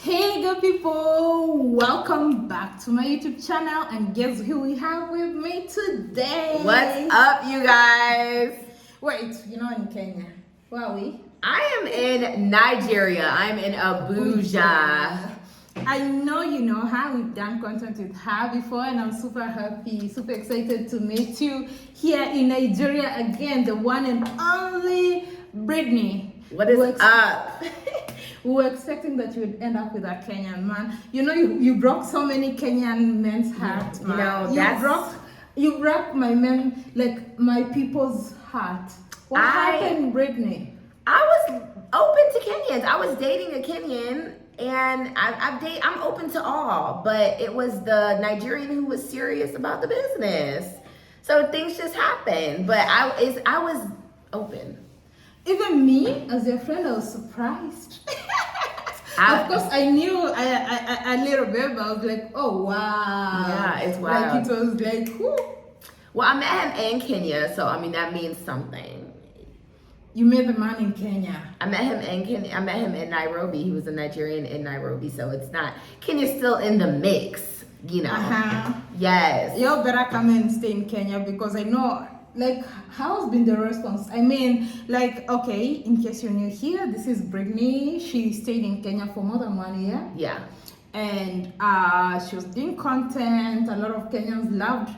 Hey good people, welcome back to my YouTube channel, and guess who we have with me today? What's up, you guys? Wait, you're not in Kenya. Where are we? I am in Nigeria. I'm in Abuja. I know you know her. We've done content with her before, and I'm super happy, super excited to meet you here in Nigeria again, the one and only Brittany. What is up? We were expecting that you would end up with a Kenyan man. You know, you broke so many Kenyan men's hearts, man. You broke my men, like my people's heart. What happened, Brittany? I was open to Kenyans. I was dating a Kenyan, and I'm open to all, but it was the Nigerian who was serious about the business. So things just happened, but I was open. Even me, as your friend, I was surprised. Of course, I knew a little bit, but I was like, oh, wow. Yeah, it's wild. Like, it was like, whoo. Well, I met him in Kenya, so I mean, that means something. You met the man in Kenya. I met him in Kenya. I met him in Nairobi. He was a Nigerian in Nairobi, so it's not, Kenya's still in the mix, you know. Yes. You better come and stay in Kenya, because I know, like, how's been the response? I mean, like, okay, in case you're new here, this is Brittany. She stayed in Kenya for more than 1 year. Yeah. And she was doing content. A lot of Kenyans loved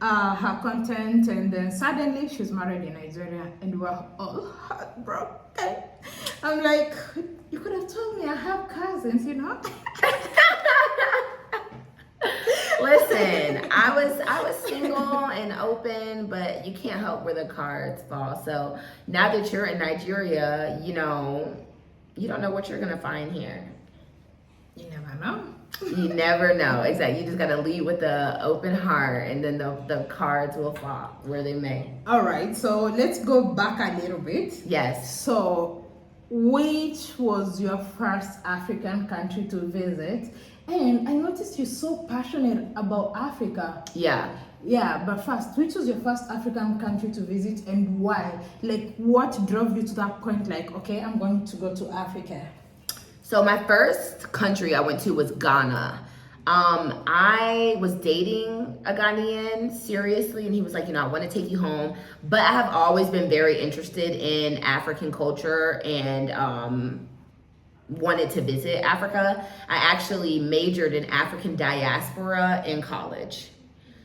her content, and then suddenly she's married in Nigeria, and we're all heartbroken. I'm like, you could have told me I have cousins, you know. Listen, I was single and open, but you can't help where the cards fall. So now that you're in Nigeria, you know, you don't know what you're gonna find here. You never know. You never know. Exactly. You just gotta lead with the open heart, and then the cards will fall where they may. All right, so let's go back a little bit. Yes. So, which was your first African country to visit? And I noticed you're so passionate about Africa. Yeah. Yeah, but first, which was your first African country to visit, and why? Like, what drove you to that point? Like, okay, I'm going to go to Africa. So my first country I went to was Ghana. I was dating a Ghanaian seriously, and he was like, you know, I want to take you home. But I have always been very interested in African culture and wanted to visit Africa. I actually majored in African diaspora in college.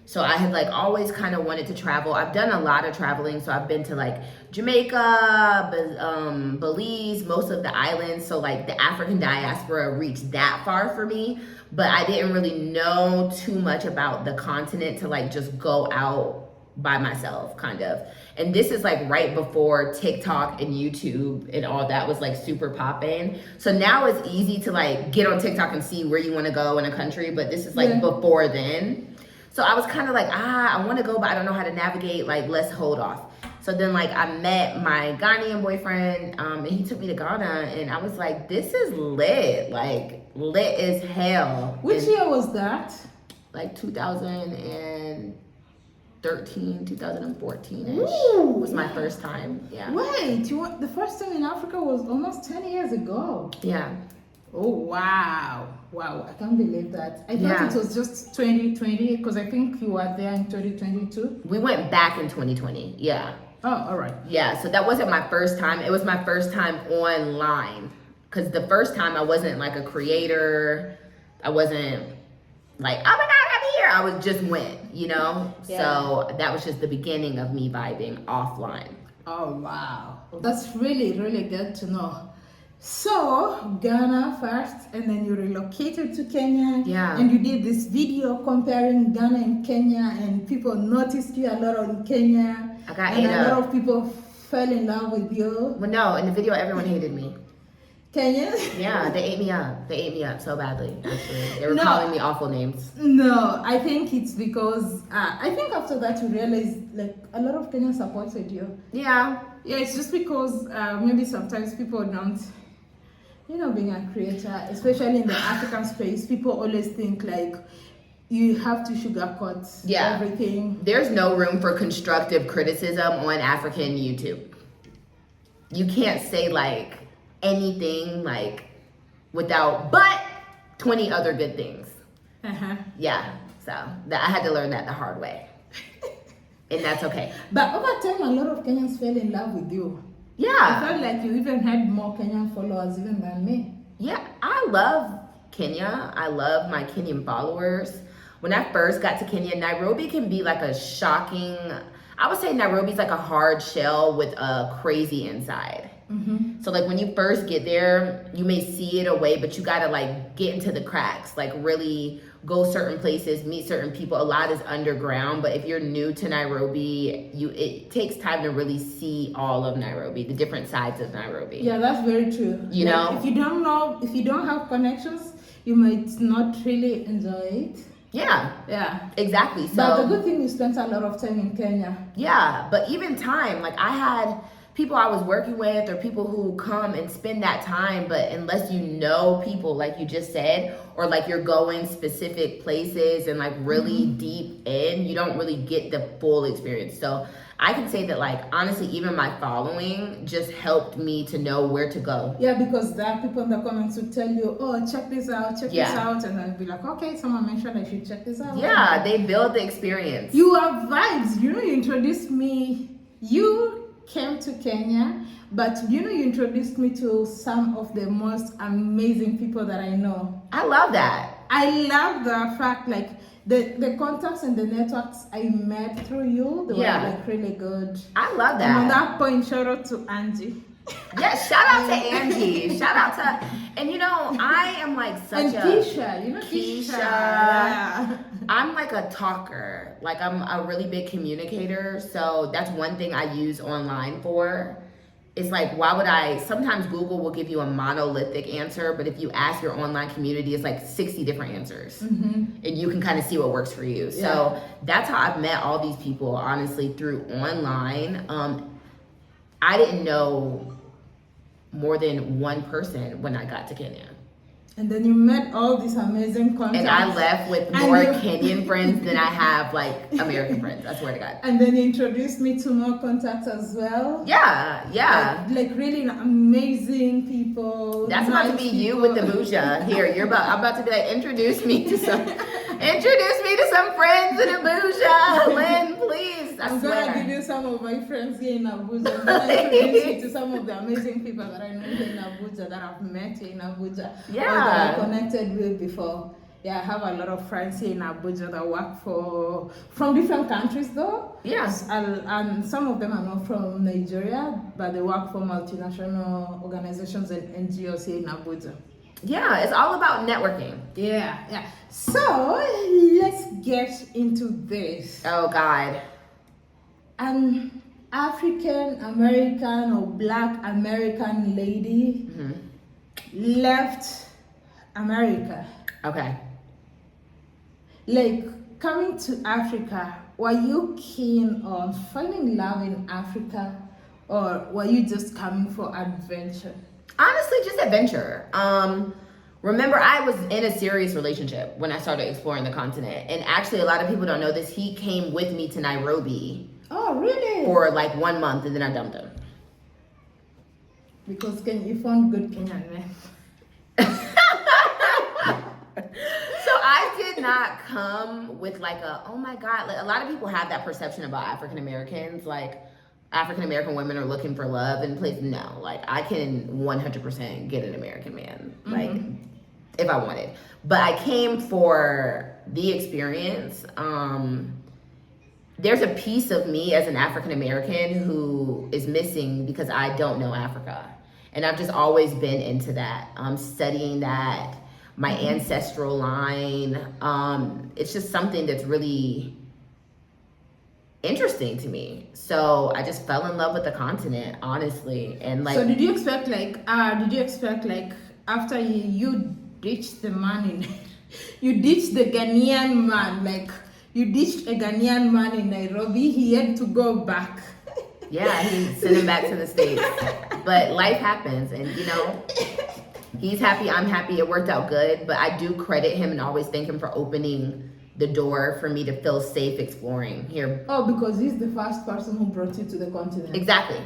So I had like always kind of wanted to travel. I've done a lot of traveling. So I've been to like Jamaica, Belize, most of the islands. So like the African diaspora reached that far for me, but I didn't really know too much about the continent to like just go out by myself, kind of. And this is like right before TikTok and YouTube and all that was like super popping. So now it's easy to like get on TikTok and see where you want to go in a country, but this is like before then. So I was kind of like, I want to go, but I don't know how to navigate. Like, let's hold off. So then, like, I met my Ghanaian boyfriend, and he took me to Ghana, and I was like, this is lit. Like, lit as hell. Which year was that? Like 2013, 2014-ish was my first time. Yeah. Wait, the first time in Africa was almost 10 years ago. Yeah. Oh, wow. Wow, I can't believe that. I thought it was just 2020, because I think you were there in 2022. We went back in 2020, yeah. Oh, all right. Yeah, so that wasn't my first time. It was my first time online. Because the first time I wasn't like a creator. I wasn't like, oh my God, I'm here. I was just went, you know? Yeah. So that was just the beginning of me vibing offline. Oh, wow. That's really, really good to know. So, Ghana first, and then you relocated to Kenya. Yeah. And you did this video comparing Ghana and Kenya, and people noticed you a lot in Kenya. I got and a lot of people fell in love with you. Well, no, in the video, everyone hated me. Kenyans? Yeah, they ate me up. They ate me up so badly, actually. They were calling me awful names. No, I think it's because, I think after that you realized, like, a lot of Kenyans supported you. Yeah. Yeah, it's just because maybe sometimes people don't, you know, being a creator, especially in the African space, people always think like you have to sugarcoat everything. There's no room for constructive criticism on African YouTube. You can't say like anything like without, but 20 other good things. Uh-huh. Yeah, so I had to learn that the hard way. And that's okay. But over time, a lot of Kenyans fell in love with you. Yeah. I felt like you even had more Kenyan followers even than me. Yeah, I love Kenya. I love my Kenyan followers. When I first got to Kenya, Nairobi can be like a shocking, I would say Nairobi's like a hard shell with a crazy inside. Mm-hmm. So like when you first get there, you may see it away, but you gotta like get into the cracks, like really go certain places, meet certain people. A lot is underground, but if you're new to Nairobi, it takes time to really see all of Nairobi, the different sides of Nairobi. Yeah, that's very true. You know? If you don't have connections, you might not really enjoy it. Yeah. Yeah. Exactly. So, but the good thing, you spent a lot of time in Kenya. Yeah, but even time, like I had people I was working with or people who come and spend that time, but unless you know people, like you just said, or like you're going specific places and like really deep in, you don't really get the full experience. So I can say that like honestly, even my following just helped me to know where to go. Yeah, because there are people in the comments who tell you, oh, check this out, this out, and I'll be like, okay, someone mentioned I should check this out. Yeah, they build the experience. You have vibes. You introduced me. You came to Kenya, but you introduced me to some of the most amazing people that I know. I love that. I love the fact, like, the contacts and the networks I met through you, they were like really good. I love that. And on that point, shout out to Angie. Yeah, shout out to Angie. Shout out to, and I am like such and Keisha, Keisha. Yeah. I'm like a talker. Like I'm a really big communicator. So that's one thing I use online for. It's like, sometimes Google will give you a monolithic answer, but if you ask your online community, it's like 60 different answers. Mm-hmm. And you can kind of see what works for you. Yeah. So that's how I've met all these people, honestly, through online. I didn't know more than one person when I got to Kenya. And then you met all these amazing contacts. And I left with more Kenyan friends than I have like American friends. I swear to God. And then you introduced me to more contacts as well. Yeah, yeah. Like really amazing people. That's about to be people. You with the Abuja. Here, I'm about to be like, introduce me to some friends in Abuja. Lynn, please. I'm gonna give you some of my friends here in Abuja. I'm gonna introduce you to some of the amazing people that I know here in Abuja, that I've met here in Abuja. Yeah. Or that I connected with before. Yeah, I have a lot of friends here in Abuja that work from different countries though. Yes. And some of them are not from Nigeria, but they work for multinational organizations and NGOs here in Abuja. Yeah, it's all about networking. Yeah. So let's get into this. Oh God. An African American or Black American lady left America. Okay. Like, coming to Africa, were you keen on finding love in Africa, or were you just coming for adventure? Honestly, just adventure. Remember, I was in a serious relationship when I started exploring the continent. And actually, a lot of people don't know this. He came with me to Nairobi. Oh, really? For like 1 month, and then I dumped him. Because you found good Kenyan men. So I did not come with like oh my God. Like, a lot of people have that perception about African Americans. Like, African American women are looking for love and place. No, like I can 100% get an American man. Like, if I wanted. But I came for the experience. There's a piece of me as an African American who is missing because I don't know Africa. And I've just always been into that, studying that, my ancestral line. It's just something that's really interesting to me. So I just fell in love with the continent, honestly. And like, so did you expect after you ditched the man you ditched the Ghanaian man, like you ditched a Ghanaian man in Nairobi, he had to go back? Yeah, he sent him back to the States. But life happens, and he's happy, I'm happy, it worked out good. But I do credit him and always thank him for opening the door for me to feel safe exploring here. Oh, because he's the first person who brought you to the continent. Exactly.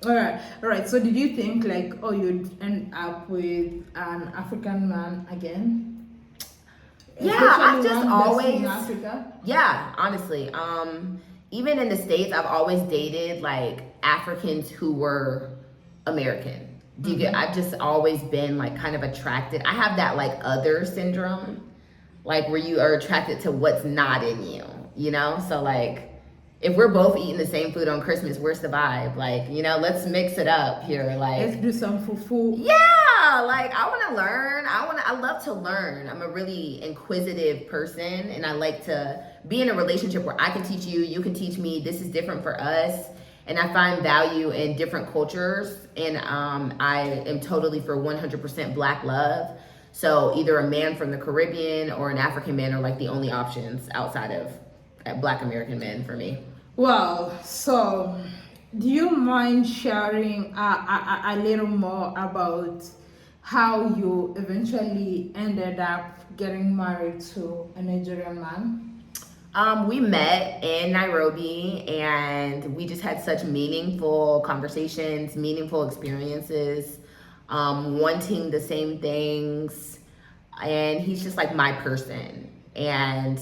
All right. So did you think like, oh, you'd end up with an African man again? Yeah, Especially I've just one based always, in Africa? yeah, honestly. Even in the States, I've always dated like Africans who were American. Do you get, I've just always been like kind of attracted. I have that like other syndrome, like where you are attracted to what's not in you, you know? So like, if we're both eating the same food on Christmas, where's the vibe? Like, you know, let's mix it up here. Like, Let's do some fufu. yeah, like I want to learn. I love to learn. I'm a really inquisitive person, and I like to be in a relationship where I can teach you, you can teach me. This is different for us, and I find value in different cultures. And I am totally for 100% Black love. So either a man from the Caribbean or an African man are like the only options outside of Black American men for me. Well, so do you mind sharing a little more about how you eventually ended up getting married to a Nigerian man? We met in Nairobi, and we just had such meaningful conversations, meaningful experiences, wanting the same things. And he's just like my person. And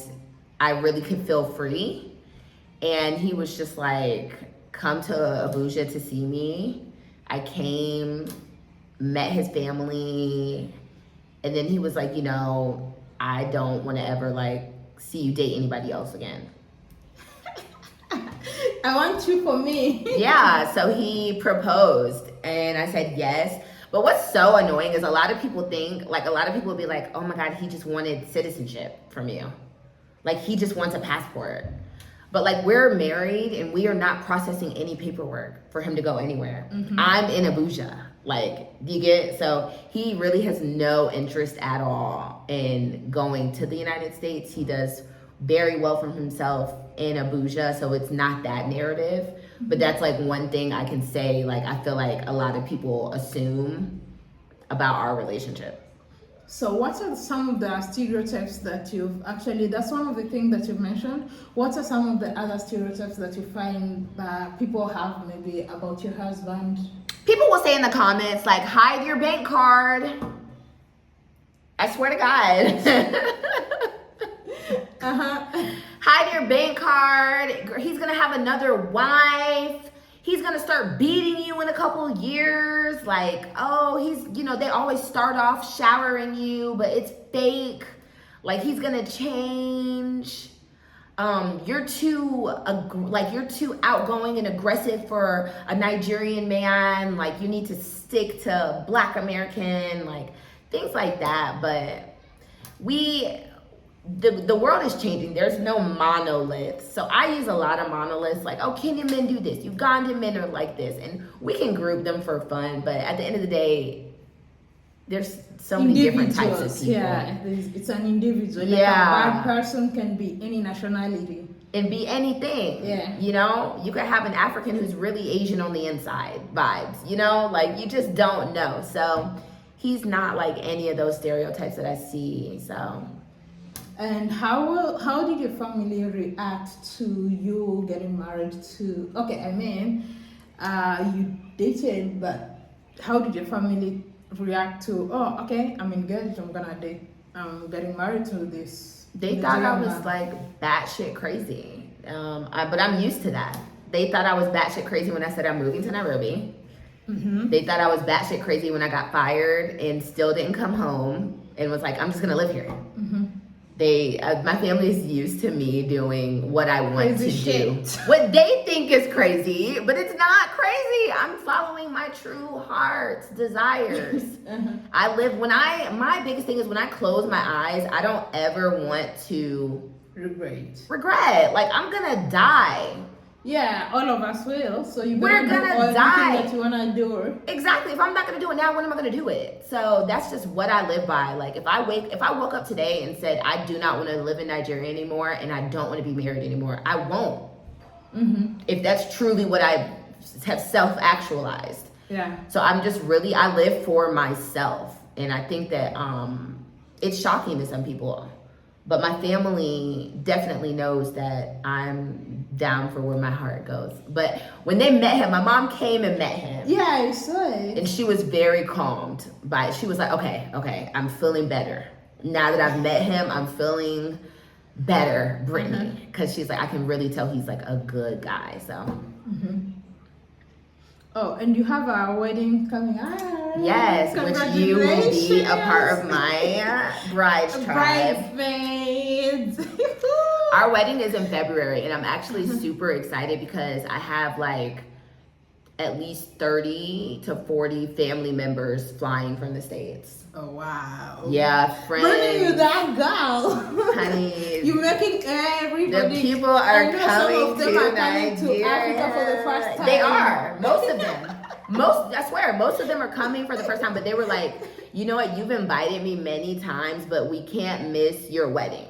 I really could feel free. And he was just like, come to Abuja to see me. I came, met his family. And then he was like, you know, I don't want to ever like see you date anybody else again. I want you for me. Yeah, so he proposed and I said yes. But what's so annoying is a lot of people think, like a lot of people will be like, oh my God, he just wanted citizenship from you. Like he just wants a passport. But like we're married and we are not processing any paperwork for him to go anywhere. I'm in Abuja. Like, do you get? So he really has no interest at all in going to the United States. He does very well for himself in Abuja, so it's not that narrative. But that's like one thing I can say, like I feel like a lot of people assume about our relationship. So what are some of the stereotypes that you've actually, that's one of the things that you've mentioned. What are some of the other stereotypes that you find that people have maybe about your husband? People will say in the comments, like, hide your bank card. I swear to God. Hide your bank card. He's gonna have another wife. He's gonna start beating you in a couple of years. Like, oh, he's, you know, they always start off showering you, but it's fake. Like, he's gonna change. You're too outgoing and aggressive for a Nigerian man. Like, you need to stick to Black American, like things like that. But the world is changing. There's no monolith. So I use a lot of monoliths, like, oh, Kenyan men do this, Ugandan men are like this, and we can group them for fun. But at the end of the day, there's so many different types of people. Yeah, it's an individual. Like Yeah. a bad person can be any nationality. And be anything. Yeah. You know, you could have an African who's really Asian on the inside vibes, you know, like you just don't know. So he's not like any of those stereotypes that I see. So. And how did your family react to you getting married to? Okay, I mean, you dated, but how did your family react to? Oh, okay, I'm engaged. I'm gonna date. I'm getting married to this. They thought I was like batshit crazy, but I'm used to that. They thought I was batshit crazy when I said I'm moving to Nairobi. They thought I was batshit crazy when I got fired and still didn't come home and was like, I'm just gonna live here. My family is used to me doing what I want Crazy to do. shit. What they think is crazy, but it's not crazy. I'm following my true heart's desires. My biggest thing is when I close my eyes, I don't ever want to regret. Like, I'm gonna die. Yeah, all of us will. So We're gonna die. That you wanna do. Exactly. If I'm not gonna do it now, when am I gonna do it? So that's just what I live by. Like, if I woke up today and said I do not want to live in Nigeria anymore and I don't want to be married anymore, I won't. If that's truly what I have self-actualized. Yeah. So I'm just really, I live for myself, and I think that it's shocking to some people But my family definitely knows that I'm down for where my heart goes. But when they met him, my mom came and met him. Yeah, I saw it. And she was very calmed by it. She was like, okay, I'm feeling better. Now that I've met him, I'm feeling better, Brittany. Because she's like, I can really tell he's like a good guy, so. Oh, and you have a wedding coming up. Yes, which you will be a part of my bride's tribe. Bridesmaids. Our wedding is in February, and I'm actually super excited because I have like at least 30 to 40 family members flying from the States. Oh, wow. Yeah, friends. Bringing you that girl. Honey. You're making everybody. The people are coming some of them to are coming Nigeria. to Africa for the first time. They are. Most of them. I swear, most of them are coming for the first time, but they were like, you know what, you've invited me many times, but we can't miss your wedding.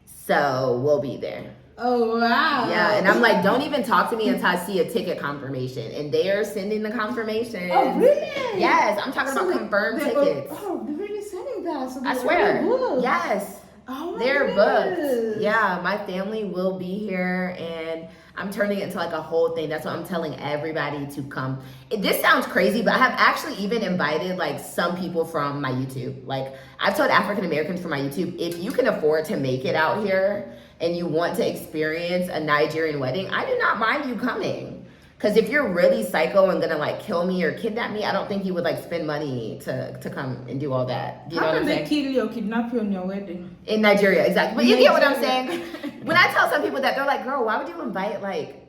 So we'll be there. Oh, wow. Yeah, and I'm like, don't even talk to me until I see a ticket confirmation. And they are sending the confirmation. Oh, really? Yes, I'm talking about confirmed tickets. Oh, they're really sending that. So I swear. Booked. Yes. Oh, my they're goodness. booked. Yeah, my family will be here, and I'm turning it into like a whole thing. That's why I'm telling everybody to come. This sounds crazy, but I have actually even invited like some people from my YouTube. Like I've told African Americans from my YouTube, if you can afford to make it out here and you want to experience a Nigerian wedding, I do not mind you coming. Because if you're really psycho and gonna like kill me or kidnap me, I don't think you would like spend money to come and do all that. Do you know what I'm saying? How can they kill you or kidnap you on your wedding? In Nigeria, exactly. But you get what I'm saying? When I tell some people that, they're like, girl, why would you invite like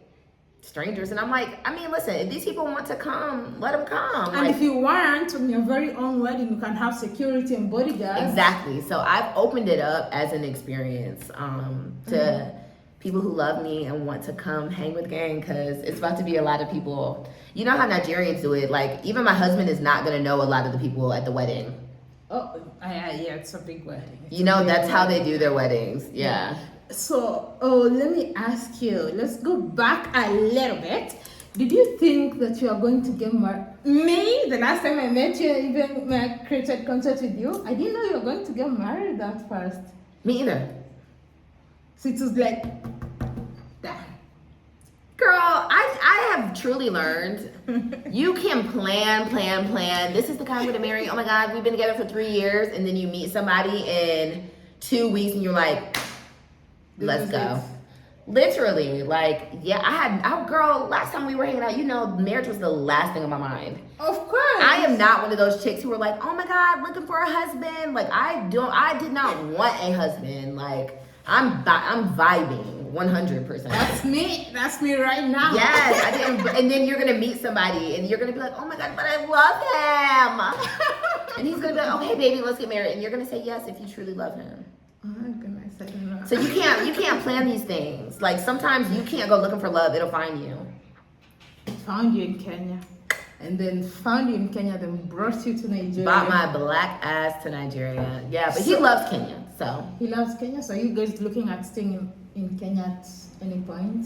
strangers? And I'm like, I mean, listen, if these people want to come, let them come. And like, if you want, on your very own wedding, you can have security and bodyguards. Exactly. So I've opened it up as an experience to people who love me and want to come hang with gang, because it's about to be a lot of people. You know how Nigerians do it. Like, even my husband is not going to know a lot of the people at the wedding. Oh, yeah, it's a big wedding. You know, that's how they do their weddings. Yeah. So, let me ask you, let's go back a little bit. Did you think that you are going to get married? Me, the last time I met you, even when I created contact with you, I didn't know you were going to get married that fast. Me either. So it was like, damn. Girl, I have truly learned you can plan. This is the guy I'm gonna marry. Oh my God, we've been together for 3 years, and then you meet somebody in 2 weeks and you're like, let's go. Literally, like, yeah, girl, last time we were hanging out, you know, marriage was the last thing on my mind. Of course. I am not one of those chicks who are like, oh my God, looking for a husband. Like, I did not want a husband. Like, I'm vibing 100%. That's me right now. Yes, I didn't. And then you're gonna meet somebody, and you're gonna be like, "Oh my God, but I love him," and he's gonna be like, "Okay, baby, let's get married," and you're gonna say yes if you truly love him. Oh my goodness, I don't know. So you can't plan these things. Like sometimes you can't go looking for love; it'll find you. Found you in Kenya, and then found you in Kenya, then brought you to Nigeria. Brought my black ass to Nigeria. Yeah, but he loves Kenya, so he loves Kenya. So are you guys looking at staying in Kenya at any point?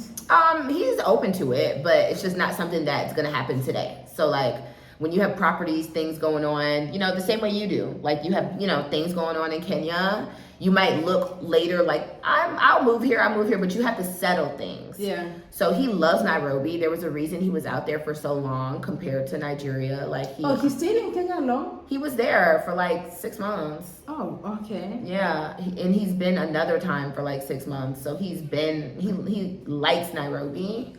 He's open to it, but it's just not something that's gonna happen today. So like when you have properties, things going on, you know, the same way you do. Like you have, you know, things going on in Kenya. You might look later like I'll move here, but you have to settle things. Yeah. So he loves Nairobi. There was a reason he was out there for so long compared to Nigeria. Like he stayed in Kenya long? He was there for like 6 months. Oh, okay. Yeah, and he's been another time for like 6 months. So he likes Nairobi.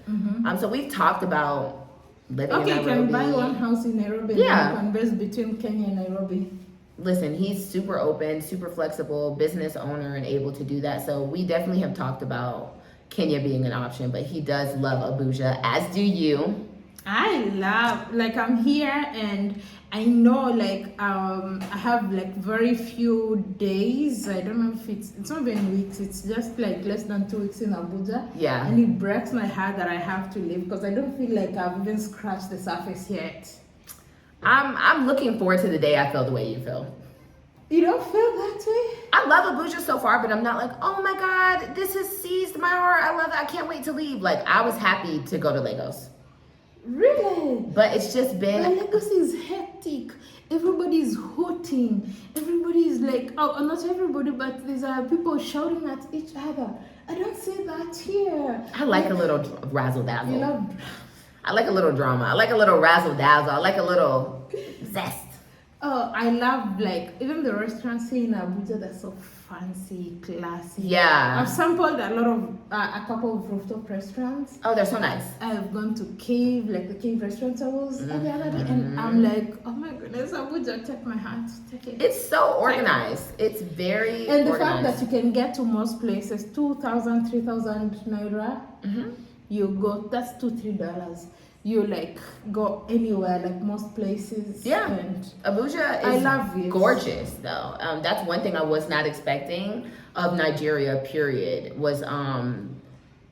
So we've talked about living in Nairobi. Okay, can buy one house in Nairobi. Yeah. And invest between Kenya and Nairobi. Listen, he's super open, super flexible, business owner, and able to do that. So we definitely have talked about Kenya being an option, but he does love Abuja, as do you. I'm here and I know I have like very few days. I don't know if it's not even weeks. It's just like less than 2 weeks in Abuja. Yeah. And it breaks my heart that I have to leave because I don't feel like I've even scratched the surface yet. I'm looking forward to the day I feel the way you feel. You don't feel that way? I love Abuja so far, but I'm not like, oh my God, this has seized my heart. I love it. I can't wait to leave. Like, I was happy to go to Lagos. Really? But it's just been... But Lagos is hectic. Everybody's hooting. Everybody's like, oh, not everybody, but there's people shouting at each other. I don't see that here. I like a little razzle dazzle. You know, I like a little drama. I like a little razzle dazzle. I like a little zest. oh, I love like even the restaurants here in Abuja. They're so fancy, classy. Yeah. I've sampled a couple of rooftop restaurants. Oh, they're so nice. I've gone to Cave, like the Cave restaurant I was the other day, and I'm like, oh my goodness, Abuja, take my hand, take it. It's so organized. It's very and the organized. fact that you can get to most places 2,000, 3,000 naira, you go, that's $2-3. You like go anywhere, like most places. Yeah. And Abuja is I love it. gorgeous though. That's one thing I was not expecting of Nigeria, period, was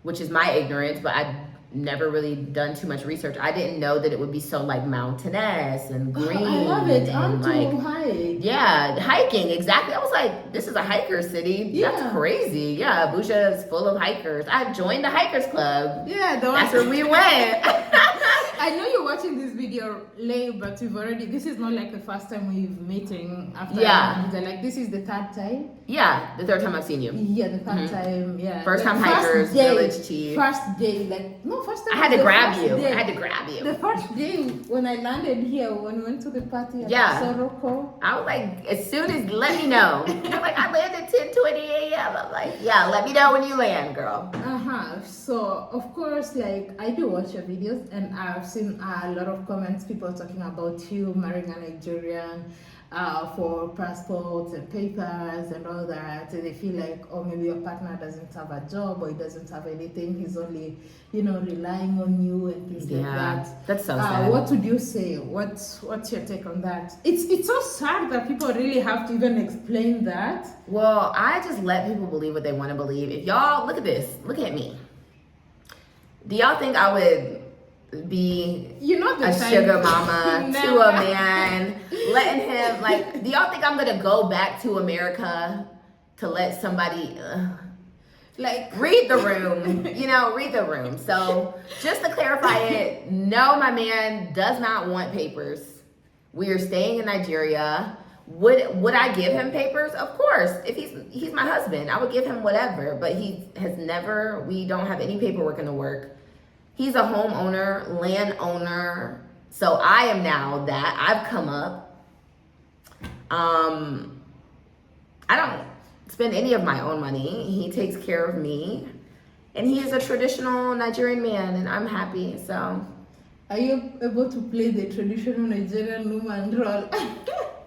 which is my ignorance, but I've never really done too much research. I didn't know that it would be so like mountainous and green. I love it. And I'm like, hike. yeah, hiking, exactly. I was like, this is a hiker city. Yeah. That's crazy. Yeah, Abuja is full of hikers. I joined the hikers club. Yeah, That's where we went. I know you're watching this video late, but this is not like the first time we've meeting after. Yeah. Like this is the third time. Yeah, the third time I've seen you. Yeah, the third time. Yeah. First Like, time hikers, day, village chief. First day, like no, first time. I had to the grab first you. day. I had to grab you. The first day when I landed here, when we went to the party at Yeah. Soroko. I was like, as soon as, let me know. You're like, I landed 10:20 a.m. I'm like, yeah, let me know when you land, girl. So of course, like I do watch your videos, and I've seen a lot of comments, people talking about you marrying a Nigerian for passports and papers and all that. And they feel like, oh, maybe your partner doesn't have a job or he doesn't have anything. He's only, relying on you and things like that. That's so sad. What would you say? What's your take on that? It's so sad that people really have to even explain that. Well, I just let people believe what they want to believe. If y'all, look at this. Look at me. Do y'all think I would be a sugar mama to a man, letting him, like, do y'all think I'm going to go back to America to let somebody, like, read the room, read the room. So just to clarify it, no, my man does not want papers. We are staying in Nigeria. Would I give him papers? Of course. If he's my husband, I would give him whatever, but we don't have any paperwork in the work. He's a homeowner, landowner. So I am now that. I've come up. I don't spend any of my own money. He takes care of me. And he is a traditional Nigerian man, and I'm happy, so. Are you able to play the traditional Nigerian woman role?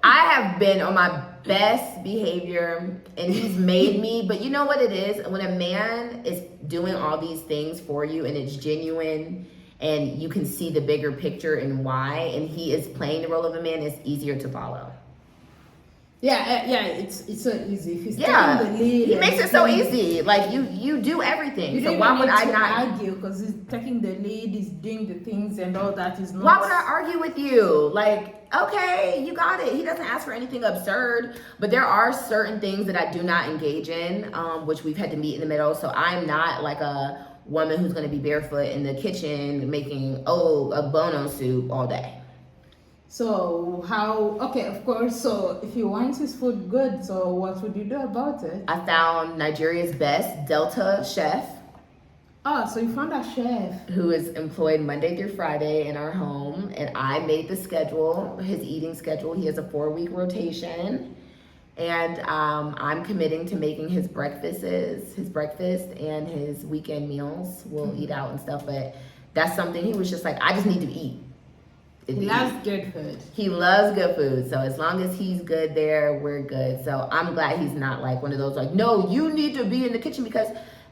I have been on my best behavior, and he's made me, but you know what it is? When a man is doing all these things for you and it's genuine and you can see the bigger picture and why, and he is playing the role of a man, it's easier to follow. Yeah, it's so easy. If he's taking the lead, he makes it so easy. Like you do everything. So why would I not argue? Because he's taking the lead, he's doing the things and all that is not. Why would I argue with you? Like, okay, you got it. He doesn't ask for anything absurd, but there are certain things that I do not engage in, which we've had to meet in the middle. So I'm not like a woman who's going to be barefoot in the kitchen making a bono soup all day. So of course, so if you want his food good, so what would you do about it? I found Nigeria's best Delta chef. Oh, so you found a chef. Who is employed Monday through Friday in our home, and I made the schedule, his eating schedule. He has a 4-week rotation, and I'm committing to making his breakfast and his weekend meals. We'll eat out and stuff, but that's something he was just like, I just need to eat. He loves good food. He loves good food. So as long as he's good there, we're good. So I'm glad he's not like one of those like, no, you need to be in the kitchen, because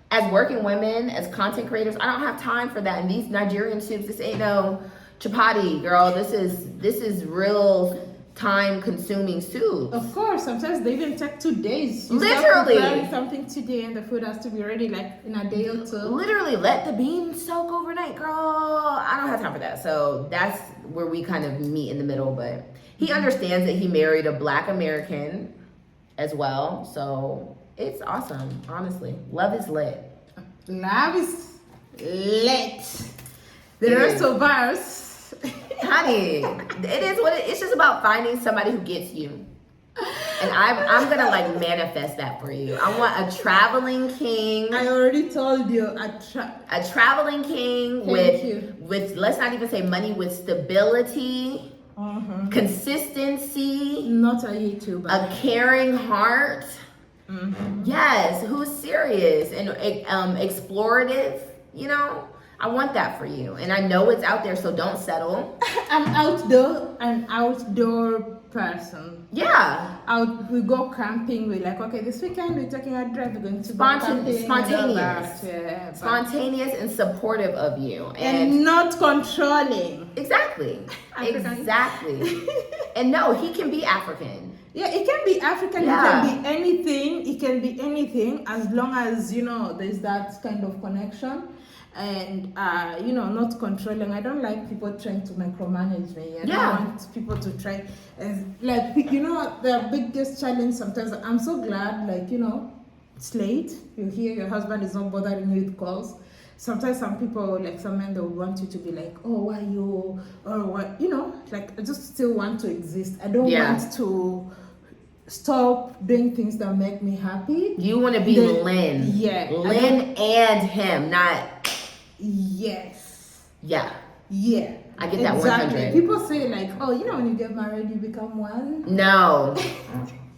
as working women, as content creators, I don't have time for that. And these Nigerian soups, this ain't no chapati, girl. This is real time-consuming soup. Of course, sometimes they even take 2 days. You Literally. start preparing something today and the food has to be ready like in a day or two. Literally, let the beans soak overnight, girl. I don't have time for that. So that's where we kind of meet in the middle. But he understands that he married a Black American as well. So it's awesome, honestly. Love is lit. Love is lit. The rest of us. Honey, it is what it's just about finding somebody who gets you. And I'm gonna like manifest that for you. I want a traveling king. I already told you. A traveling king with let's not even say money, with stability, consistency, not a YouTuber, a caring heart. Yes, who's serious and explorative, you know? I want that for you. And I know it's out there, so don't settle. I'm outdoor person. Yeah. We go camping. We're like, okay, this weekend we're taking a drive. We're going to go camping. Spontaneous. Yeah, spontaneous and supportive of you. And not controlling. Exactly. Exactly. And no, he can be African. Yeah, it can be African, Yeah. It can be anything. It can be anything as long as, you know, there's that kind of connection. And you know, not controlling. I don't like people trying to micromanage me. I don't want people to try, and like, you know, the biggest challenge sometimes. I'm so glad, like, you know, it's late, you hear your husband is not bothering you with calls. Sometimes some people, like some men, they would want you to be like, oh, why you, or what, you know, like, I just still want to exist. I don't want to stop doing things that make me happy. You want to be Lynn. Yeah. Lynn and him, not. Yes. Yeah. Yeah. I get that 100. People say like, oh, you know, when you get married, you become one. No.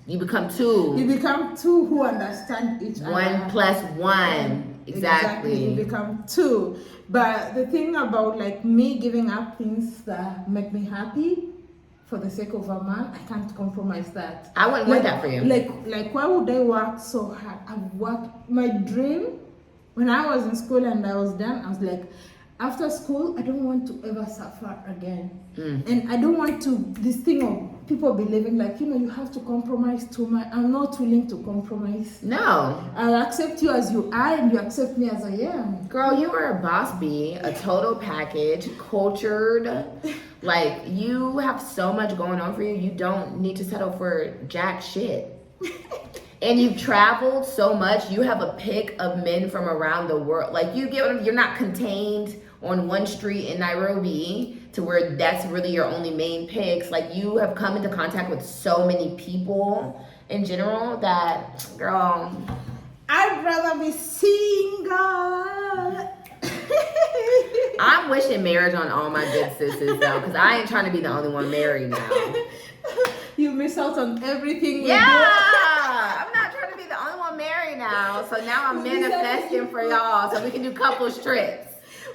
You become two. You become two who understand each other. 1 plus 1. Exactly. You become two. But the thing about like me giving up things that make me happy for the sake of a man, I can't compromise that. I wouldn't want that for you. Like why would I work so hard? I've worked my dream. When I was in school and I was done, I was like, after school, I don't want to ever suffer again. And I don't want to, this thing of people believing like, you know, you have to compromise too much. I'm not willing to compromise. No. I'll accept you as you are and you accept me as I am. Girl, you are a boss bee, a total package, cultured. Like, you have so much going on for you. You don't need to settle for jack shit. And you've traveled so much. You have a pick of men from around the world. Like, you get, you're not contained on one street in Nairobi to where that's really your only main picks. Like, you have come into contact with so many people in general that, girl, I'd rather be single. I'm wishing marriage on all my big sisters though, because I ain't trying to be the only one married now. You miss out on everything. Yeah, I'm not trying to be the only one married now. So now I'm manifesting for y'all so we can do couples trips.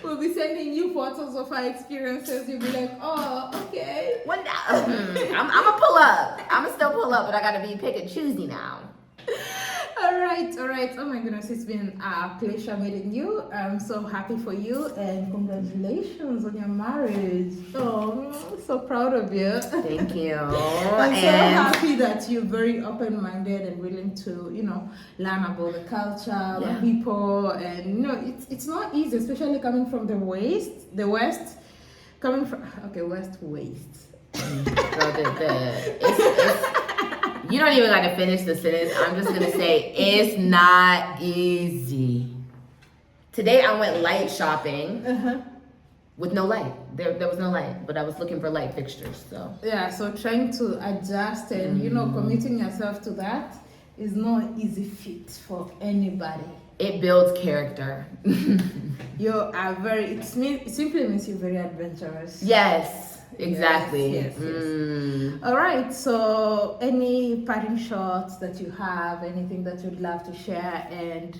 We'll be sending you photos of our experiences. You'll be like, oh, okay. I'm gonna pull up. I'm gonna still pull up, but I gotta be pick and choosy now. All right. Oh my goodness, it's been a pleasure meeting you. I'm so happy for you and congratulations on your marriage. Oh, I'm so proud of you. Thank you. I'm so happy that you're very open-minded and willing to, you know, learn about the culture, the people, and you know, it's not easy, especially coming from the west, coming from waste. You don't even got to finish the sentence. I'm just going to say it's not easy. Today I went light shopping with no light. There was no light, but I was looking for light fixtures. So so trying to adjust and, you know, committing yourself to that is not easy feat for anybody. It builds character. You are it simply means you're very adventurous. Yes. Exactly. Yes. All right. So, any parting shots that you have, anything that you'd love to share, and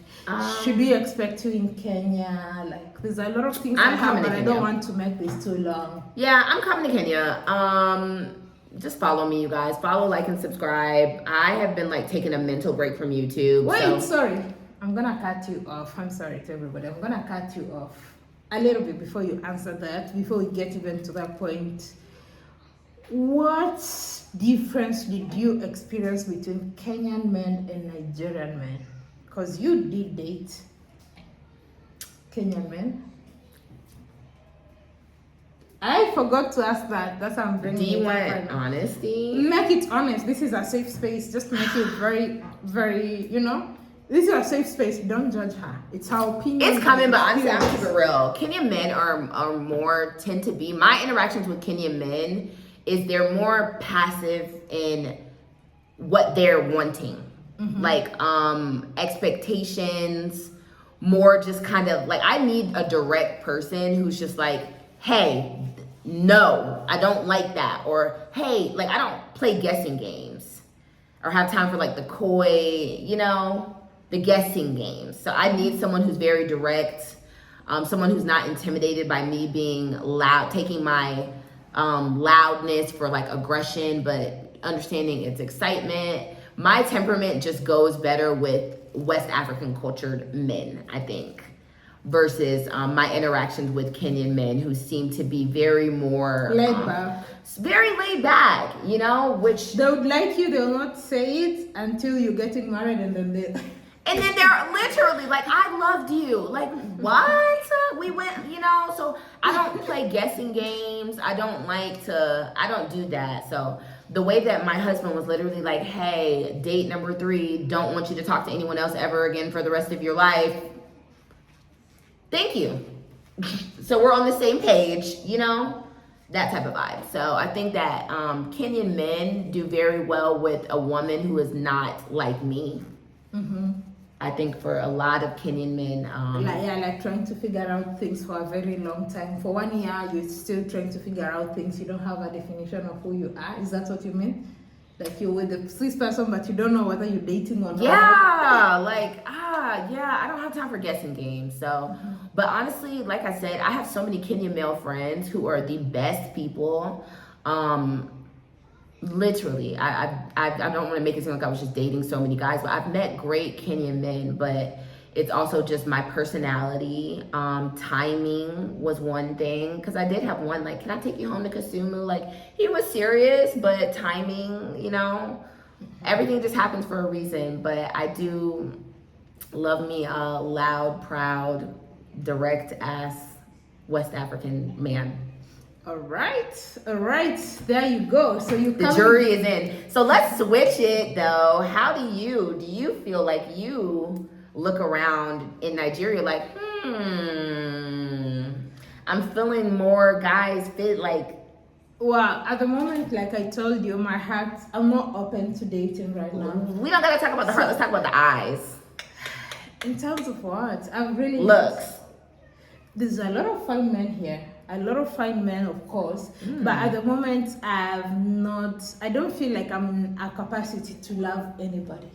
should we expect you in Kenya? Like, there's a lot of things I have, but I don't want to make this too long. Yeah, I'm coming to Kenya. Just follow me, you guys. Follow, like, and subscribe. I have been like taking a mental break from YouTube. Wait, sorry. I'm gonna cut you off. I'm sorry to everybody. I'm gonna cut you off a little bit before you answer that, before we get even to that point. What difference did you experience between Kenyan men and Nigerian men? Because you did date Kenyan men. I forgot to ask that. That's why I'm bringing it up. Do you want honesty? Make it honest. This is a safe space. Just make it very, very, you know. This is a safe space. Don't judge her. It's her opinion. It's coming, but honestly, I'm keeping it real. Kenyan men tend to be, my interactions with Kenyan men is they're more passive and what they're wanting. Like expectations, more just kind of like, I need a direct person who's just like, hey, no, I don't like that. Or hey, like, I don't play guessing games or have time for like the coy, you know, the guessing games. So I need someone who's very direct, someone who's not intimidated by me being loud, taking my loudness for like aggression, but understanding its excitement. My temperament just goes better with West African cultured men, I think, versus my interactions with Kenyan men, who seem to be very more laid back. Very laid back, you know, which they would like you, they'll not say it until you're getting married, and then they're literally like, I loved you. Like, what? We went, you know, so I don't play guessing games. I don't do that. So the way that my husband was literally like, hey, date number 3, don't want you to talk to anyone else ever again for the rest of your life. Thank you. So we're on the same page, you know, that type of vibe. So I think that Kenyan men do very well with a woman who is not like me. I think for a lot of Kenyan men, like trying to figure out things for a very long time. For 1 year, you're still trying to figure out things. You don't have a definition of who you are. Is that what you mean? Like, you're with this person, but you don't know whether you're dating or not. Yeah, like, I don't have time for guessing games. So, but honestly, like I said, I have so many Kenyan male friends who are the best people. Literally, I don't want to make it seem like I was just dating so many guys, but I've met great Kenyan men, but it's also just my personality. Timing was one thing, because I did have one, like, can I take you home to Kisumu? Like, he was serious, but timing, you know, everything just happens for a reason. But I do love me a loud, proud, direct ass West African man. All right, there you go. So the jury is in. So let's switch it though. How do you feel like you look around in Nigeria like, I'm feeling more guys fit like. Well, at the moment, like I told you, my heart, I'm not open to dating right now. We don't gotta talk about the heart, let's talk about the eyes. In terms of what? I'm really looks. There's a lot of fine men here. A lot of fine men, of course, but at the moment, I don't feel like I'm in a capacity to love anybody.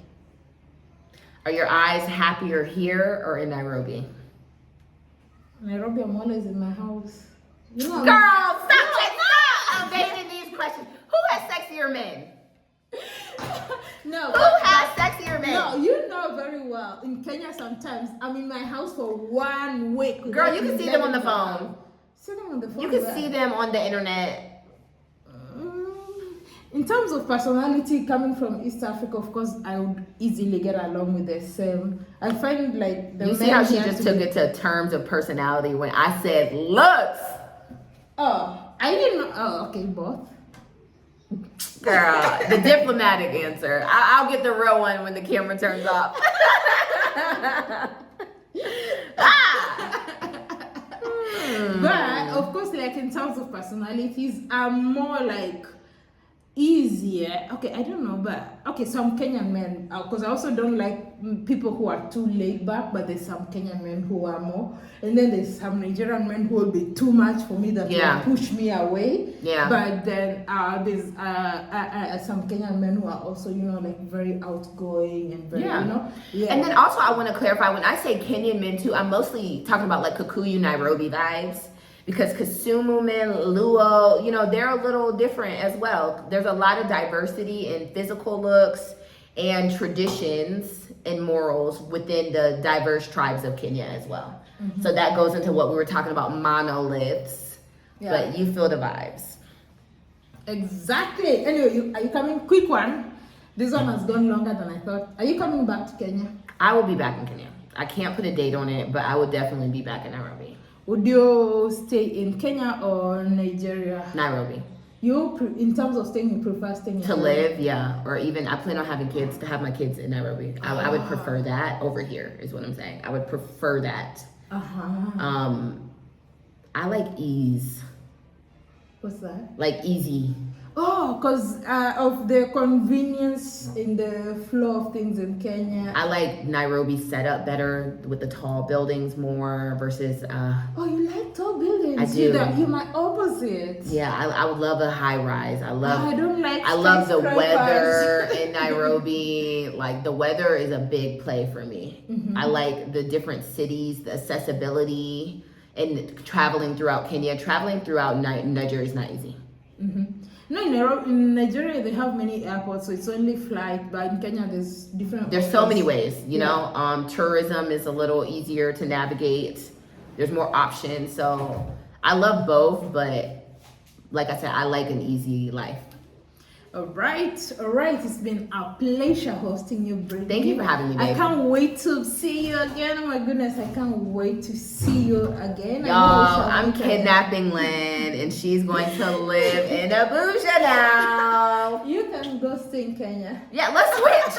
Are your eyes happier here or in Nairobi? Nairobi, I'm always in my house. You know, girl, stop evading these questions. Who has sexier men? No. Who has sexier men? No, you know very well. In Kenya, sometimes I'm in my house for 1 week. Girl, you can see them on the phone. See them on the phone. You can see them on the internet. In terms of personality, coming from East Africa, of course, I would easily get along with the same. I find like the you see how she just took it to terms of personality when I said looks. Oh, I didn't know. Oh, okay, both. Girl, the diplomatic answer. I'll get the real one when the camera turns off. But of course, like in terms of personalities, I'm more like easier. Okay, I don't know, but okay, some Kenyan men, because I also don't like people who are too laid back, but there's some Kenyan men who are more, and then there's some Nigerian men who will be too much for me, that will push me away. Yeah. But then there's some Kenyan men who are also, you know, like very outgoing and very, you know. Yeah. And then also I want to clarify, when I say Kenyan men too, I'm mostly talking about like Kikuyu, Nairobi vibes. Because Kisumu men, Luo, you know, they're a little different as well. There's a lot of diversity in physical looks and traditions and morals within the diverse tribes of Kenya as well. So that goes into what we were talking about, monoliths. Yeah. But you feel the vibes. Exactly. Anyway, are you coming? Quick one. This one has gone longer than I thought. Are you coming back to Kenya? I will be back in Kenya. I can't put a date on it, but I will definitely be back in Nairobi. Would you stay in Kenya or Nigeria? Nairobi. In terms of staying, you prefer staying in to live, yeah. Or even, I plan on having kids, to have my kids in Nairobi. I would prefer that over here, is what I'm saying. I would prefer that. I like ease. What's that? Like easy. Oh, because of the convenience in the flow of things in Kenya. I like Nairobi's setup better with the tall buildings more versus. Oh, you like tall buildings? I do. You're my opposite. Yeah, I would love a high rise. I don't like. I love the skyscrapers. weather in Nairobi. Like the weather is a big play for me. Mm-hmm. I like the different cities, the accessibility, and traveling throughout Kenya. Traveling throughout Nigeria is not easy. Mm-hmm. No, in Nigeria they have many airports, so it's only flight. But in Kenya, there's different. There's so many ways, you know. Tourism is a little easier to navigate. There's more options, so I love both. But like I said, I like an easy life. All right. It's been a pleasure hosting you, Brittany. Thank you for having me, baby. I can't wait to see you again. Oh my goodness, I can't wait to see you again. Y'all, I'm kidnapping Lynn, and she's going to live in Abuja now. You can go stay in Kenya. Yeah, let's switch.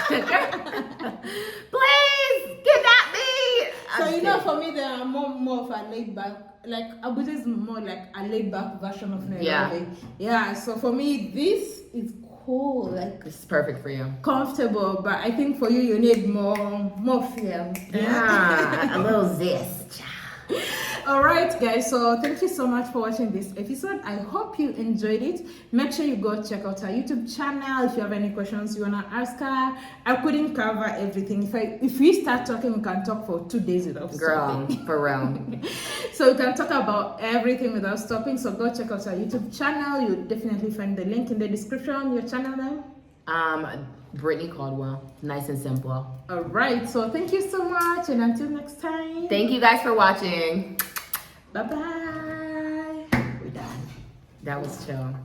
Please kidnap me. So for me, there are more of a laid back. Like Abuja is more like a laid back version of Nairobi. Yeah. So for me, this is cool. Like it's perfect for you. Comfortable, but I think for you, you need more feel. Yeah, a little zest. All right, guys, so thank you so much for watching this episode. I hope you enjoyed it. Make sure you go check out our YouTube channel. If you have any questions you want to ask her, I couldn't cover everything. If we start talking, we can talk for 2 days without stopping. Girl, for real. So we can talk about everything without stopping. So go check out our YouTube channel. You'll definitely find the link in the description. Your channel name? Brittany Caldwell. Nice and simple. All right, so thank you so much, and until next time. Thank you guys for watching. Bye-bye. We're done. That was chill.